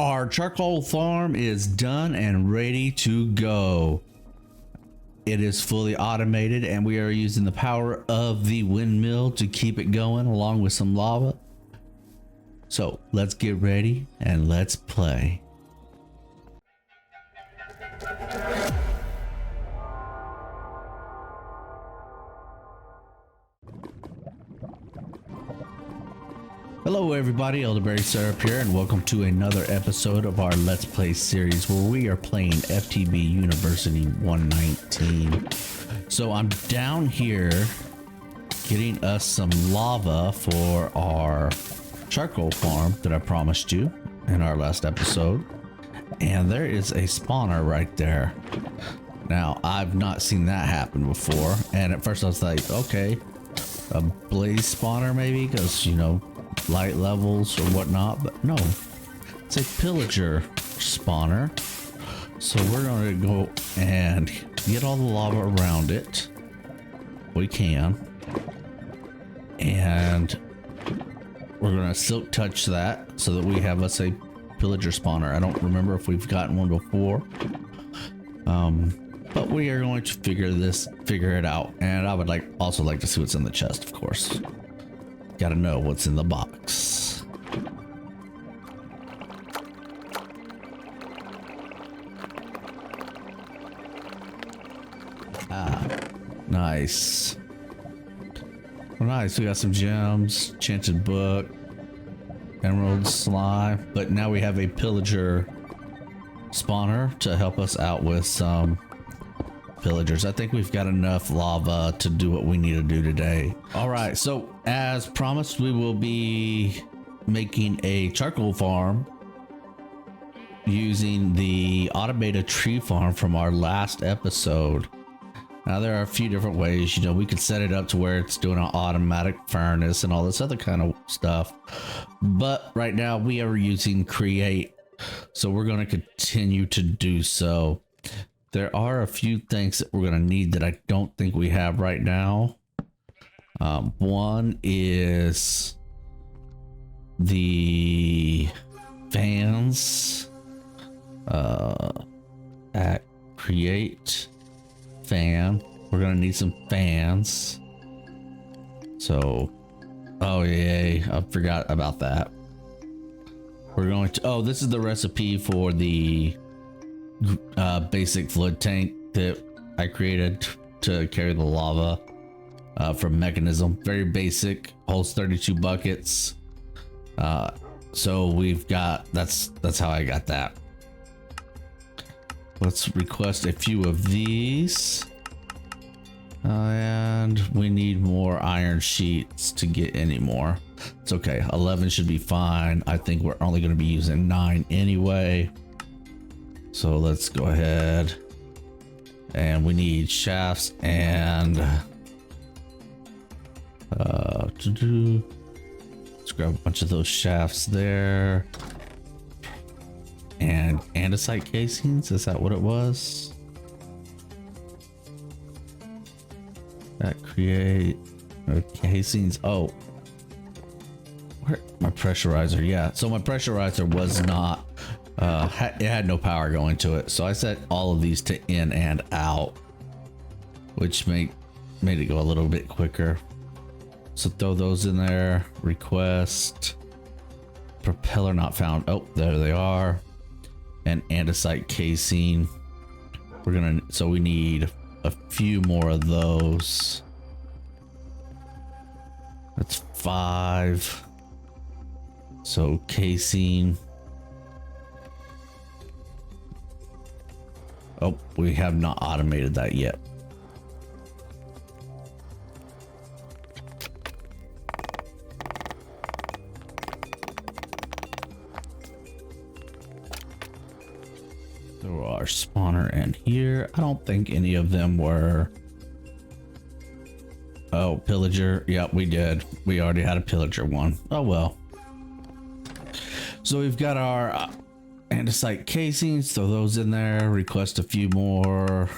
Our charcoal farm is done and ready to go. It is fully automated and we are using the power of the windmill to keep it going along with some lava. So let's get ready and let's play. Hello everybody, ElderBarrySirUp here, and welcome to another episode of our Let's Play series where we are playing FTB University 119. So I'm down here getting us some lava for our charcoal farm that I promised you in our last episode. And there is a spawner right there. Now, I've not seen that happen before. And at first I was like, okay, a blaze spawner maybe, because, you know, light levels or whatnot, but no, it's a pillager spawner. So we're going to go and get all the lava around it. We can. And we're going to silk touch that so that we have us a pillager spawner. I don't remember if we've gotten one before. But we are going to figure it out. And I would also like to see what's in the chest, of course. Gotta know what's in the box. Ah, nice. Well, nice. We got some gems, enchanted book, emerald slime, but now we have a pillager spawner to help us out with some pillagers. I think we've got enough lava to do what we need to do today. All right, so as promised, we will be making a charcoal farm using the automated tree farm from our last episode. Now there are a few different ways. You know, we could set it up to where it's doing an automatic furnace and all this other kind of stuff, but right now we are using create, so we're going to continue to do so. There are a few things that we're going to need that I don't think we have right now. One is the fans. At create fan. We're going to need some fans. So, oh yay, I forgot about that. We're going to, oh, this is the recipe for the basic flood tank that I created to carry the lava from mechanism. Very basic, holds 32 buckets. So we've got, that's how I got that. Let's request a few of these. And we need more iron sheets to get any more. It's okay, 11 should be fine. I think we're only going to be using 9 anyway. So let's go ahead, and we need shafts and let's grab a bunch of those shafts there, and andesite casings. Is that what it was? That create casings. Oh, where my pressurizer? Yeah, so my pressurizer was not. It had no power going to it, so I set all of these to in and out, which made it go a little bit quicker. So throw those in there. Request propeller not found. Oh, there they are. And andesite casing. So we need a few more of those. That's 5. So casing. Oh, we have not automated that yet. Throw our spawner in here. I don't think any of them were. Oh, pillager. Yep, we did. We already had a pillager one. Oh well. So we've got our andesite casings, throw those in there. Request a few more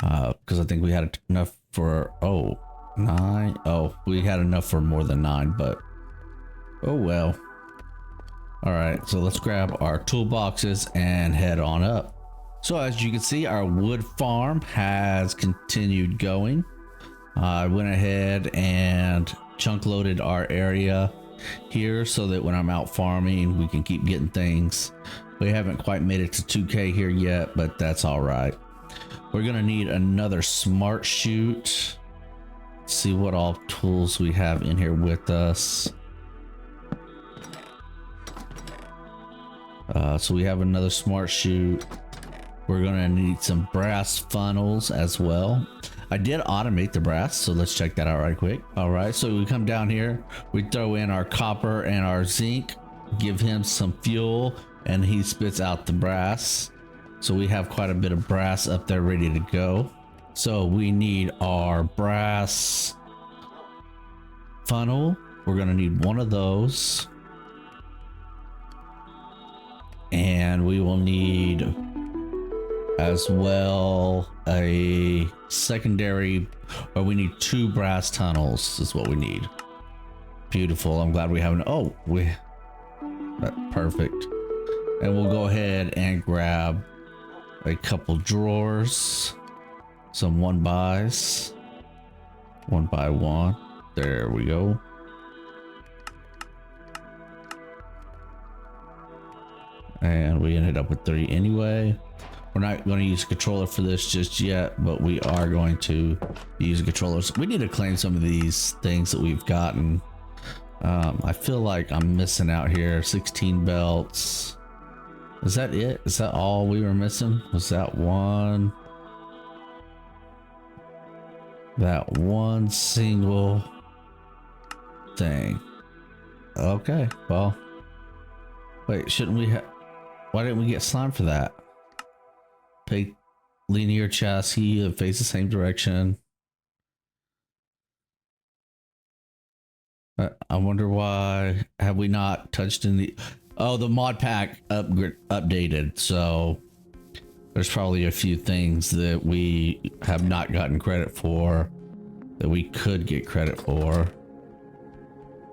because I think we had enough for 9. Oh, we had enough for more than 9, but oh well. All right, so let's grab our toolboxes and head on up. So as you can see, our wood farm has continued going. I went ahead and chunk loaded our area here so that when I'm out farming, we can keep getting things. We haven't quite made it to 2K here yet, but that's all right. We're gonna need another smart chute. Let's see what all tools we have in here with us. So we have another smart chute. We're gonna need some brass funnels as well. I did automate the brass, so let's check that out right quick. All right, so we come down here, we throw in our copper and our zinc, give him some fuel, and he spits out the brass. So we have quite a bit of brass up there ready to go. So we need our brass funnel. We're gonna need one of those. And we will need as well a secondary, or we need 2 brass tunnels is what we need. Beautiful. I'm glad we have perfect. And we'll go ahead and grab a couple drawers, some 1x, 1x1. There we go. And we ended up with 3 anyway. We're not going to use a controller for this just yet, but we are going to use controllers. We need to claim some of these things that we've gotten. I feel like I'm missing out here. 16 belts. Is that it? Is that all we were missing? Was that one? That one single thing. Okay, well. Wait, shouldn't we have... Why didn't we get slime for that? Pay linear chassis, face the same direction. I wonder why have we not touched in the... Oh, the mod pack updated. So there's probably a few things that we have not gotten credit for that we could get credit for.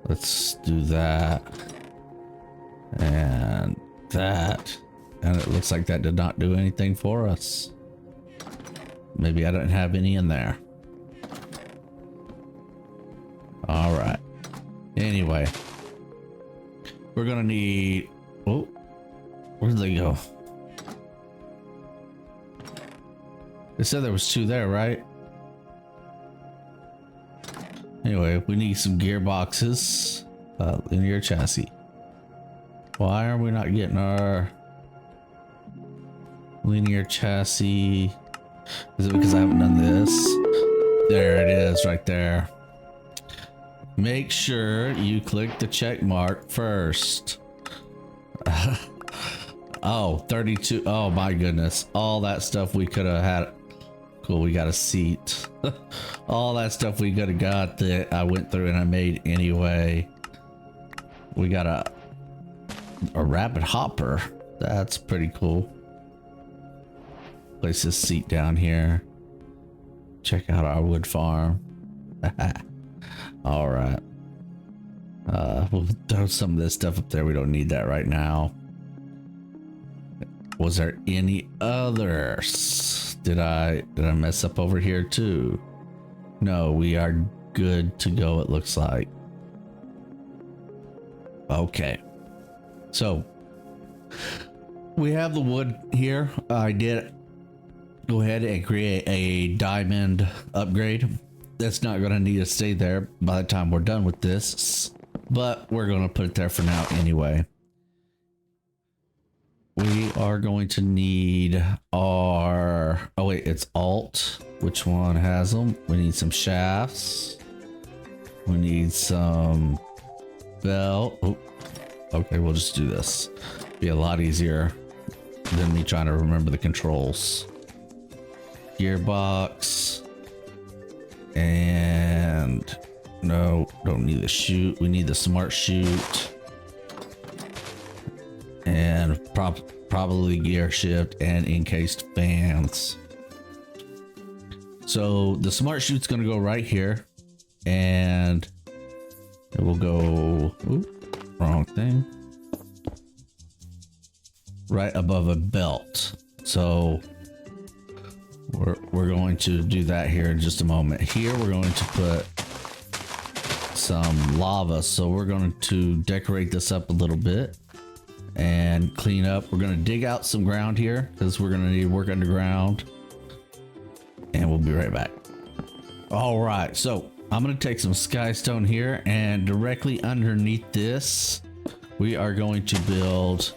Let's do that. And that, and it looks like that did not do anything for us. Maybe I don't have any in there. All right, anyway, we're gonna need... Oh, where did they go? They said there was 2 there, right? Anyway, we need some gearboxes, linear chassis. Why are we not getting our linear chassis? Is it because I haven't done this? There it is right there. Make sure you click the check mark first. Oh, 32. Oh my goodness. All that stuff we could have had. Cool, we got a seat. All that stuff we could have got that I went through and I made anyway. We got a rapid hopper. That's pretty cool. Place this seat down here. Check out our wood farm. All right. We'll throw some of this stuff up there. We don't need that right now. Was there any others? Did I mess up over here too? No, we are good to go, it looks like. Okay. So we have the wood here. I did go ahead and create a diamond upgrade. That's not going to need to stay there by the time we're done with this, but we're going to put it there for now anyway. We are going to need our... Oh wait, it's alt. Which one has them? We need some shafts. We need some belt. Oh, okay, we'll just do this. Be a lot easier than me trying to remember the controls. Gearbox. And no, don't need the chute. We need the smart chute. And probably gear shift and encased fans. So the smart chute's gonna go right here, and it will go... Ooh, wrong thing. right above a belt. So we're going to do that here in just a moment. Here we're going to put some lava. So we're going to decorate this up a little bit and clean up. We're going to dig out some ground here because we're going to need to work underground, and we'll be right back. All right, so I'm going to take some skystone here, and directly underneath this we are going to build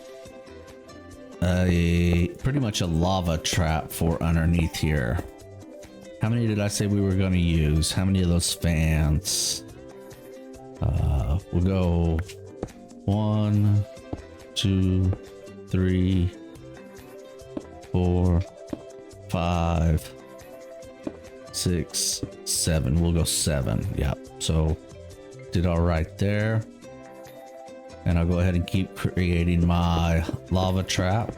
pretty much a lava trap for underneath here. How many did I say we were going to use? How many of those fans? We'll go 1, 2, 3, 4, 5, 6, 7. We'll go 7. Yep. So did all right there. And I'll go ahead and keep creating my lava trap.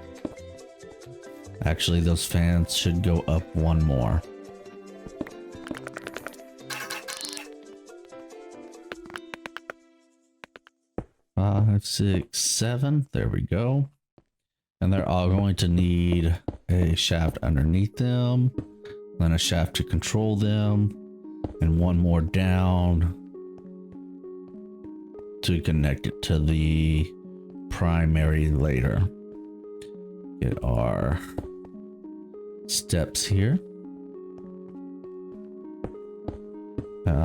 Actually, those fans should go up one more. Five, 6, 7. There we go. And they're all going to need a shaft underneath them, then a shaft to control them, and one more down to connect it to the primary later. Get our steps here.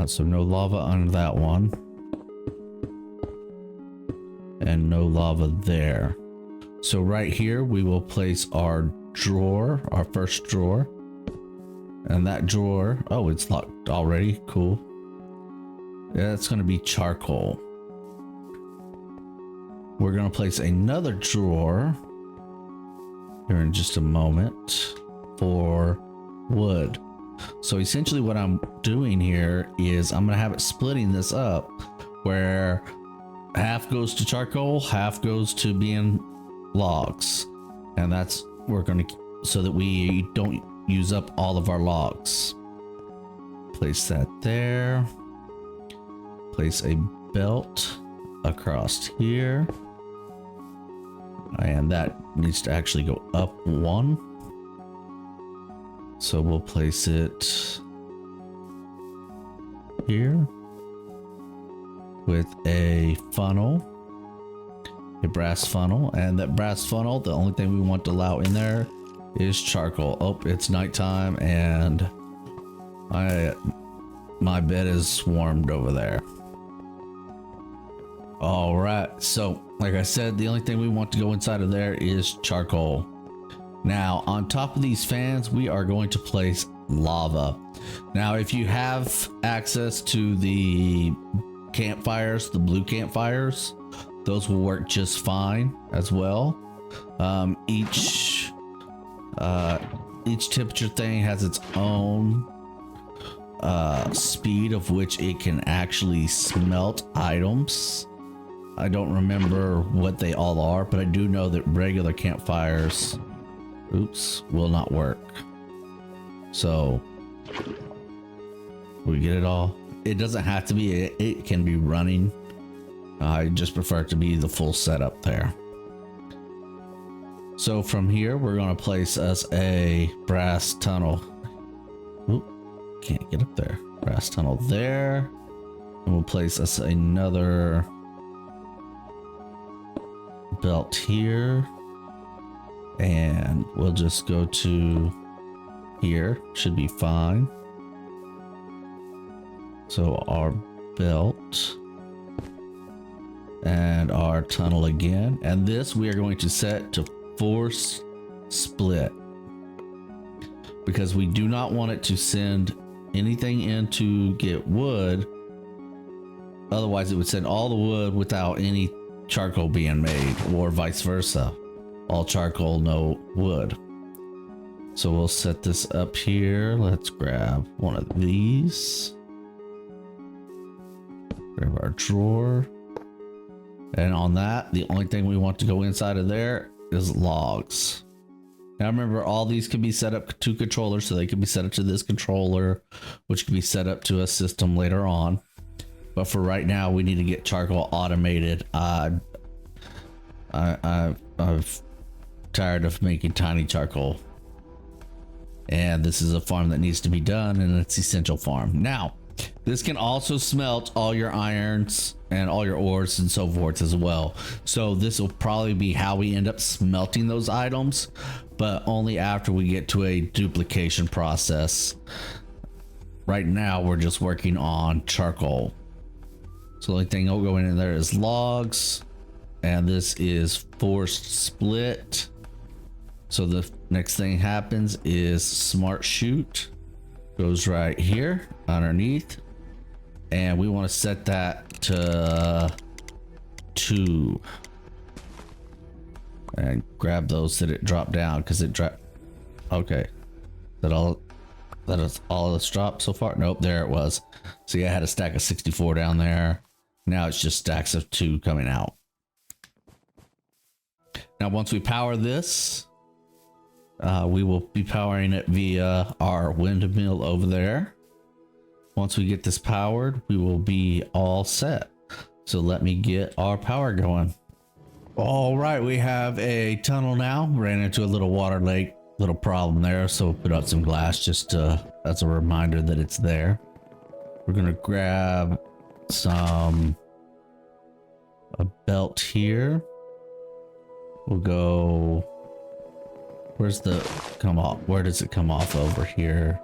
So no lava on that one. And no lava there. So right here we will place our drawer, our first drawer. And that drawer, oh, it's locked already. Cool. Yeah, it's going to be charcoal. We're going to place another drawer here in just a moment for wood. So essentially what I'm doing here is I'm going to have it splitting this up where half goes to charcoal, half goes to being logs. And that's, we're going to, so that we don't use up all of our logs. Place that there. Place a belt across here. And that needs to actually go up one. So we'll place it here with a funnel, a brass funnel. And that brass funnel, the only thing we want to allow in there is charcoal. Oh, it's nighttime and my bed is swarmed over there. All right, so like I said, the only thing we want to go inside of there is charcoal. Now on top of these fans we are going to place lava. Now if you have access to the campfires, the blue campfires, those will work just fine as well. Each temperature thing has its own speed of which it can actually smelt items. I don't remember what they all are, but I do know that regular campfires, will not work. So we get it all. It doesn't have to be, it can be running. I just prefer it to be the full setup there. So from here, we're going to place us a brass tunnel. Oop, can't get up there. Brass tunnel there. And we'll place us another belt here. And we'll just go to here. Should be fine. So our belt and our tunnel again. And this we are going to set to force split because we do not want it to send anything in to get wood. Otherwise it would send all the wood without any charcoal being made, or vice versa. All charcoal, no wood. So we'll set this up here. Let's grab one of these. Grab our drawer. And on that, the only thing we want to go inside of there is logs. Now remember, all these can be set up to controllers, so they can be set up to this controller, which can be set up to a system later on. But for right now, we need to get charcoal automated. I've tired of making tiny charcoal. And this is a farm that needs to be done, and it's essential farm. Now, this can also smelt all your irons and all your ores and so forth as well. So this will probably be how we end up smelting those items, but only after we get to a duplication process. Right now, we're just working on charcoal. So the only thing I'll go in there is logs, and this is forced split. So the next thing happens is smart shoot goes right here underneath, and we want to set that to 2 and grab those that it dropped down because it dropped. Okay, that is all it's dropped so far. Nope, there it was. See, I had a stack of 64 down there. Now it's just stacks of 2 coming out. Now once we power this, we will be powering it via our windmill over there. Once we get this powered, we will be all set. So let me get our power going. All right, we have a tunnel now. Ran into a little water lake, little problem there. So we'll put up some glass just as a reminder that it's there. We're gonna grab a belt here. We'll go, where's the come off? Where does it come off over here?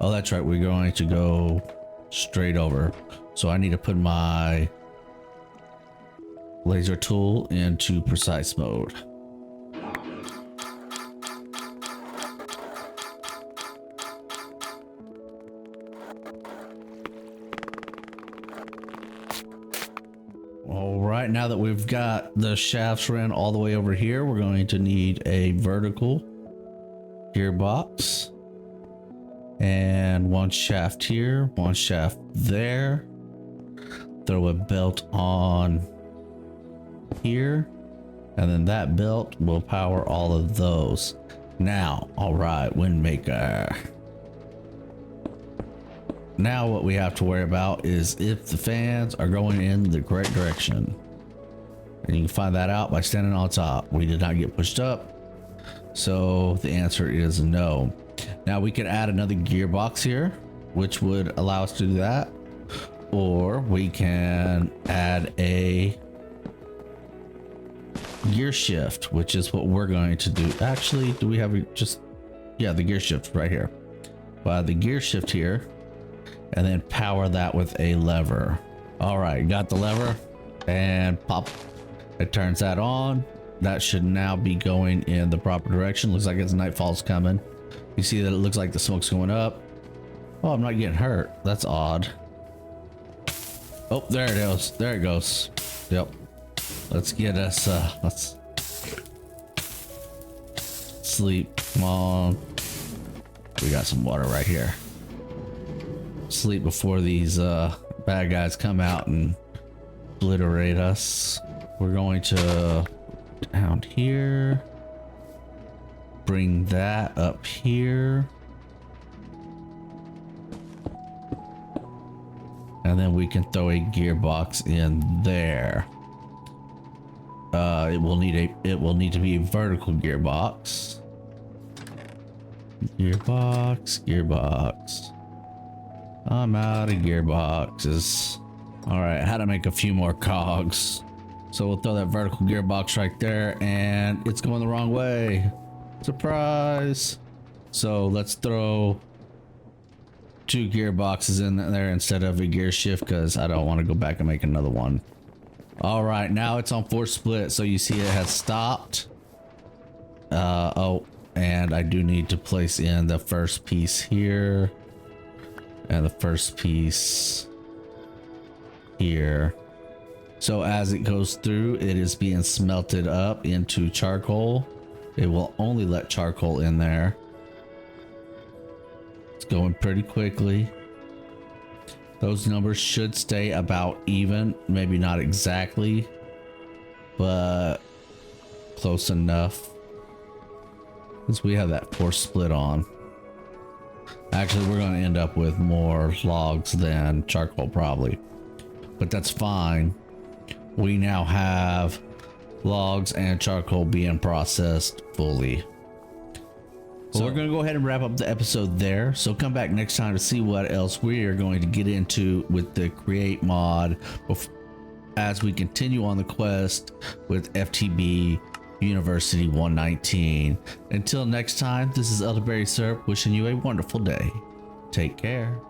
Oh, that's right. We're going to go straight over. So I need to put my laser tool into precise mode. All right, now that we've got the shafts ran all the way over here, we're going to need a vertical gearbox and 1 shaft here, 1 shaft there. Throw a belt on here, and then that belt will power all of those. Now, all right, Windmaker. Now what we have to worry about is if the fans are going in the correct direction. And you can find that out by standing on top. We did not get pushed up, so the answer is no. Now we could add another gearbox here, which would allow us to do that. Or we can add a gear shift, which is what we're going to do. Actually, do we have yeah, the gear shift right here. The gear shift here, and then power that with a lever. All right, got the lever and pop. It turns that on. That should now be going in the proper direction. Looks like it's nightfall's coming. You see that it looks like the smoke's going up. Oh, I'm not getting hurt. That's odd. Oh, there it goes. There it goes. Yep. Let's get us, let's sleep. Come on. We got some water right here. Sleep before these bad guys come out and obliterate us. We're going to down here, bring that up here, and then we can throw a gearbox in there. It will need to be a vertical gearbox. Gearbox. I'm out of gearboxes. All right, how to make a few more cogs. So we'll throw that vertical gearbox right there, and it's going the wrong way. Surprise. So let's throw 2 gearboxes in there instead of a gear shift, because I don't want to go back and make another one. All right, now it's on force split, so you see it has stopped. Oh, and I do need to place in the first piece here and the first piece here. So as it goes through, it is being smelted up into charcoal. It will only let charcoal in there. It's going pretty quickly. Those numbers should stay about even, maybe not exactly, but close enough. Because we have that force split on. Actually, we're going to end up with more logs than charcoal probably, but that's fine. We now have logs and charcoal being processed fully. So we're going to go ahead and wrap up the episode there. So come back next time to see what else we are going to get into with the create mod as we continue on the quest with FTB University 119. Until next time, this is ElderBarrySirUp wishing you a wonderful day. Take care.